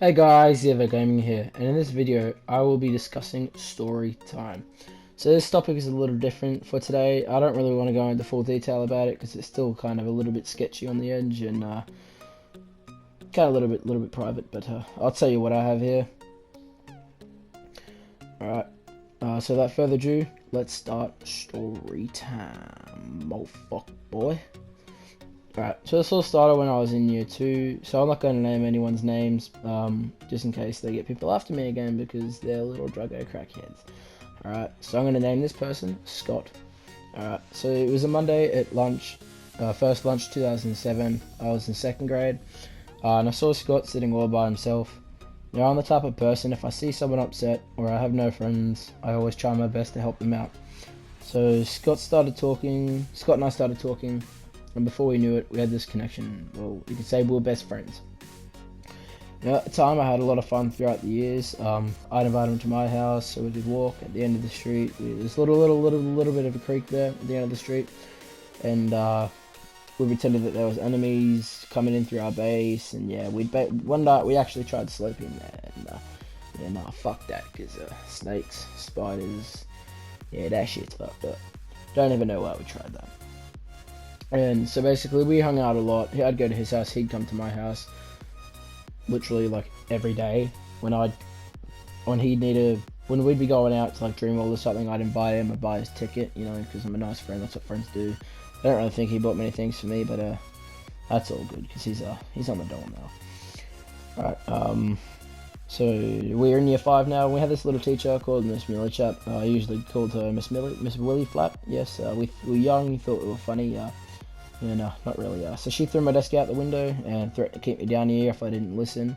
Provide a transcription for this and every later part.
Hey guys, Gaming here, and in this video I will be discussing story time. So this topic is a little different for today. I don't really want to go into full detail about it because it's still kind of a little bit sketchy on the edge and kind of a little bit private. But I'll tell you what I have here. All right. So without further ado, let's start story time. Oh fuck, boy. Alright, so this all started when I was in year 2, so I'm not going to name anyone's names, just in case they get people after me again because they're little druggo crackheads. Alright, so I'm going to name this person Scott. Alright, so it was a Monday at lunch, first lunch 2007, I was in 2nd grade, and I saw Scott sitting all by himself. Now I'm the type of person, if I see someone upset or I have no friends, I always try my best to help them out. So Scott and I started talking. And before we knew it, we had this connection. Well, you could say we were best friends. Now, at the time, I had a lot of fun throughout the years. I'd invite him to my house, so we could walk at the end of the street. There's a little bit of a creek there at the end of the street, and we pretended that there was enemies coming in through our base. And yeah, one night we actually tried to sleep in there, and yeah, nah, fuck that, because snakes, spiders, yeah, that shit's fucked up. Don't even know why we tried that. And so basically we hung out a lot. I'd go to his house, he'd come to my house literally like every day. When we'd be going out to like Dreamworld or something, I'd invite him, I'd buy his ticket, you know, because I'm a nice friend, that's what friends do. I don't really think he bought many things for me, but that's all good because he's on the door now. Alright, so we're in year 5 now. We had this little teacher called Miss Millie Chap. I usually called her Miss Willie Flap. Yes, we were young, we thought we were funny. Yeah, no, not really. So she threw my desk out the window and threatened to keep me down here if I didn't listen.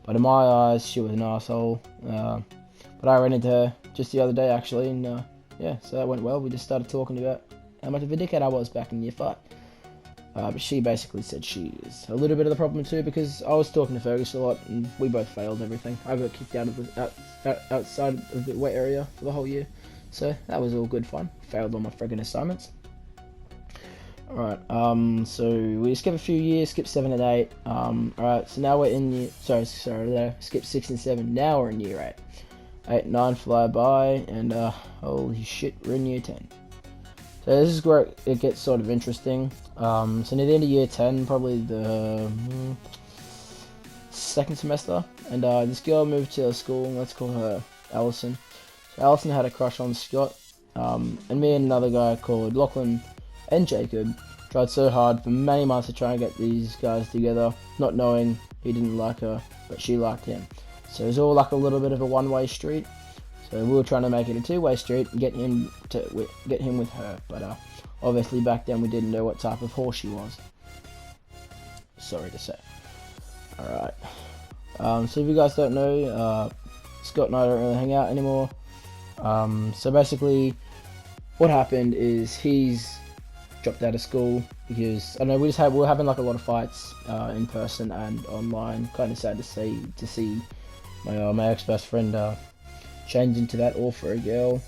But in my eyes, she was an asshole. But I ran into her just the other day, actually, and yeah, so that went well. We just started talking about how much of a dickhead I was back in year 5. But she basically said she is a little bit of the problem too, because I was talking to Fergus a lot, and we both failed everything. I got kicked out of the outside of the wet area for the whole year, so that was all good fun. Failed all my friggin' assignments. Alright, so we skip a few years, skip 7 and 8. Alright, so now we're in year, skip 6 and 7, now we're in year 8. 8 and 9 fly by, and holy shit, we're in year 10. So this is where it gets sort of interesting. So near the end of year 10, probably the 2nd semester, and this girl moved to school, let's call her Allison. So Allison had a crush on Scott, and me and another guy called Lachlan and Jacob tried so hard for many months to try and get these guys together, not knowing he didn't like her, but she liked him. So it was all like a little bit of a one-way street. So we were trying to make it a two-way street and get him with her, but obviously back then we didn't know what type of whore she was. Sorry to say. Alright. So if you guys don't know, Scott and I don't really hang out anymore. So basically, what happened is he's dropped out of school because I don't know, we were having like a lot of fights in person and online. Kind of sad to see my ex best friend change into that all for a girl.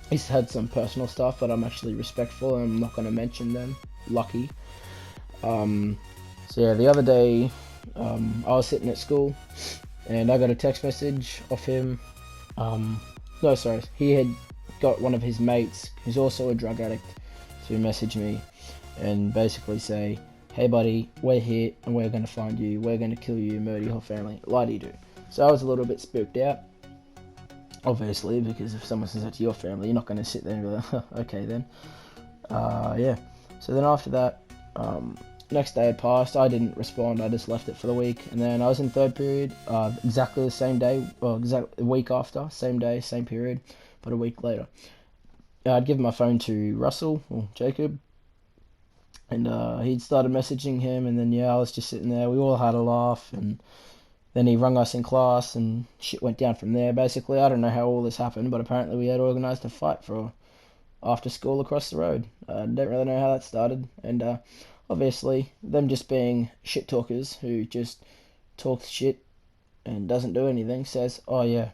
He's had some personal stuff, but I'm actually respectful and I'm not going to mention them. Lucky. So yeah, the other day I was sitting at school and I got a text message off him. No, sorry, he had got one of his mates who's also a drug addict to message me and basically say, hey buddy, we're here and we're going to find you, we're going to kill you, murder your whole family, lie-de-do. So I was a little bit spooked out, obviously, because if someone says that to your family, you're not going to sit there and be like, okay then. Yeah, so then after that, next day had passed, I didn't respond, I just left it for the week, and then I was in 3rd period, exactly the same day, well, exactly a week after, same day, same period, but a week later. I'd given my phone to Russell, or Jacob, and he'd started messaging him, and then yeah, I was just sitting there, we all had a laugh, and then he rung us in class, and shit went down from there. Basically, I don't know how all this happened, but apparently we had organised a fight for after school across the road. I don't really know how that started, and obviously, them just being shit talkers who just talks shit and doesn't do anything, says, oh yeah,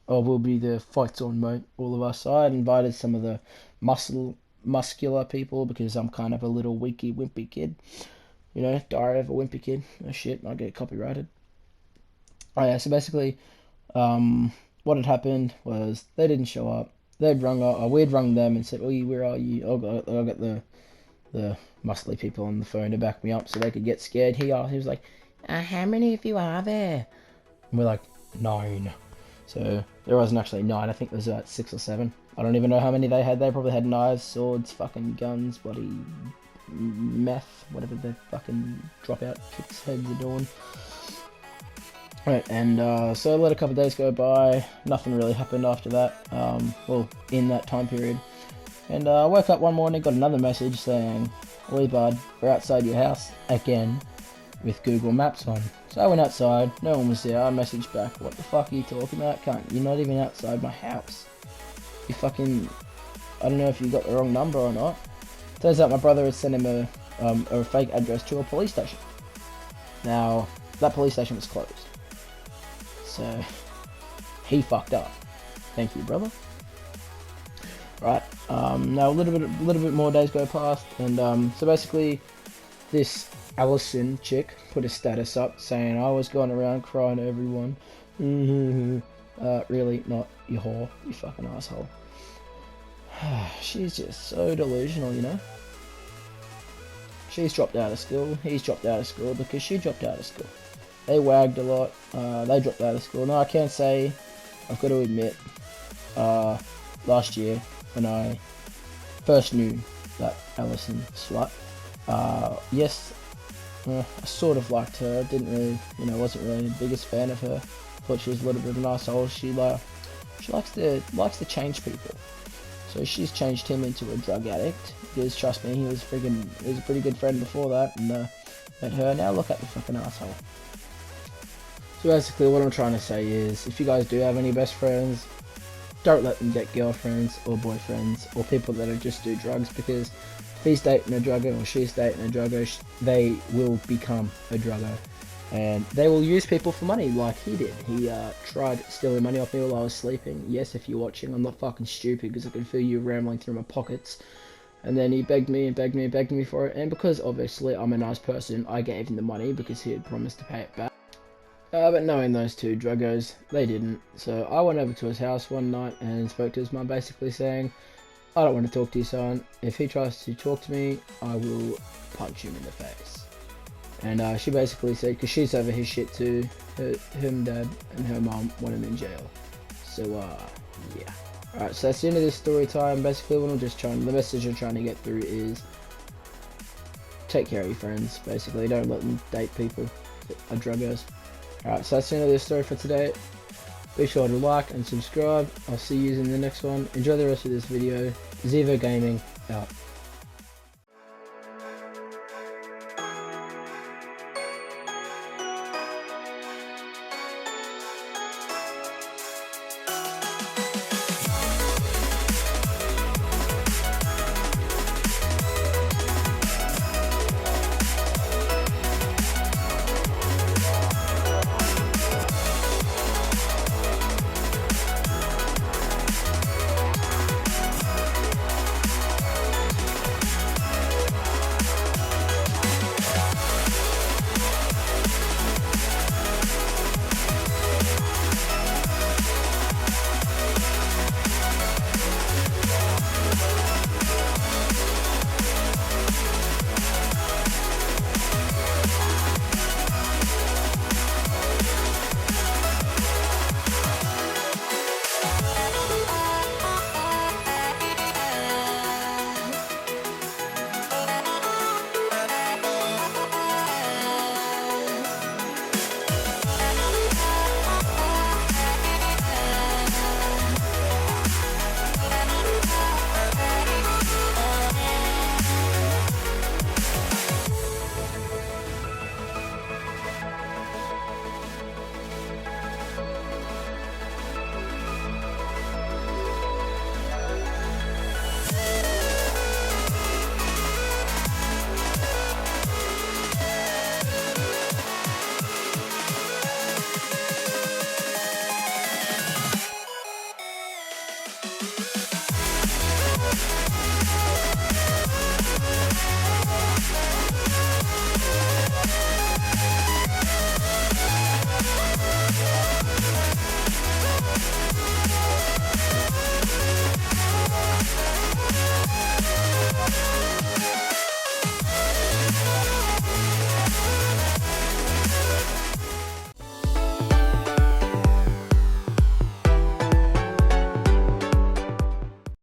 oh, we'll be the fights on, mate, all of us. So I had invited some of the muscular people because I'm kind of a little weaky, wimpy kid. You know, Diary of a Wimpy Kid. Oh shit, might get copyrighted. Oh yeah, so basically, what had happened was they didn't show up. They'd rung up, we'd rung them and said, "Oi, where are you?" I got the muscly people on the phone to back me up so they could get scared. He was like, "How many of you are there?" And we're like, 9. So there wasn't actually 9. I think there was about 6 or 7. I don't even know how many they had. They probably had knives, swords, fucking guns, bloody meth, whatever the fucking dropout kicks heads are doing. Right, and so I let a couple of days go by. Nothing really happened after that. Well, in that time period. And I woke up one morning, got another message saying, "Oi bud, we're outside your house again with Google Maps on." So I went outside, no one was there. I messaged back, "What the fuck are you talking about, cunt? You're not even outside my house. You fucking, I don't know if you got the wrong number or not." Turns out my brother had sent him a fake address to a police station. Now, that police station was closed. So, he fucked up. Thank you, brother. Right, now a little bit more days go past, and so basically, this Allison chick put a status up saying I was going around crying to everyone. Really not, you whore, you fucking asshole. She's just so delusional, you know. She's dropped out of school. He's dropped out of school because she dropped out of school. They wagged a lot. They dropped out of school. Now I can't say. I've got to admit. Last year when I first knew that Allison slut, yes, I sort of liked her. Didn't really, wasn't really the biggest fan of her. Thought she was a little bit of an asshole. She likes to change people. So she's changed him into a drug addict. Because trust me, he was a pretty good friend before that, and met her. Now look at the fucking asshole. So basically, what I'm trying to say is, if you guys do have any best friends, don't let them get girlfriends or boyfriends or people that just do drugs, because if he's dating a drugger or she's dating a drugger, they will become a drugger. And they will use people for money like he did. He tried stealing money off me while I was sleeping. Yes, if you're watching, I'm not fucking stupid because I can feel you rambling through my pockets. And then he begged me and begged me and begged me for it. And because obviously I'm a nice person, I gave him the money because he had promised to pay it back. But knowing those two druggos, they didn't. So I went over to his house one night and spoke to his mum, basically saying, "I don't want to talk to your son. If he tries to talk to me, I will punch him in the face." And she basically said, because she's over his shit too, him, dad, and her mum want him in jail. So, yeah. Alright, so that's the end of this story time. Basically, the message I'm trying to get through is, take care of your friends, basically. Don't let them date people that are druggers. Alright, so that's the end of this story for today. Be sure to like and subscribe. I'll see you in the next one. Enjoy the rest of this video. Zevo Gaming, out.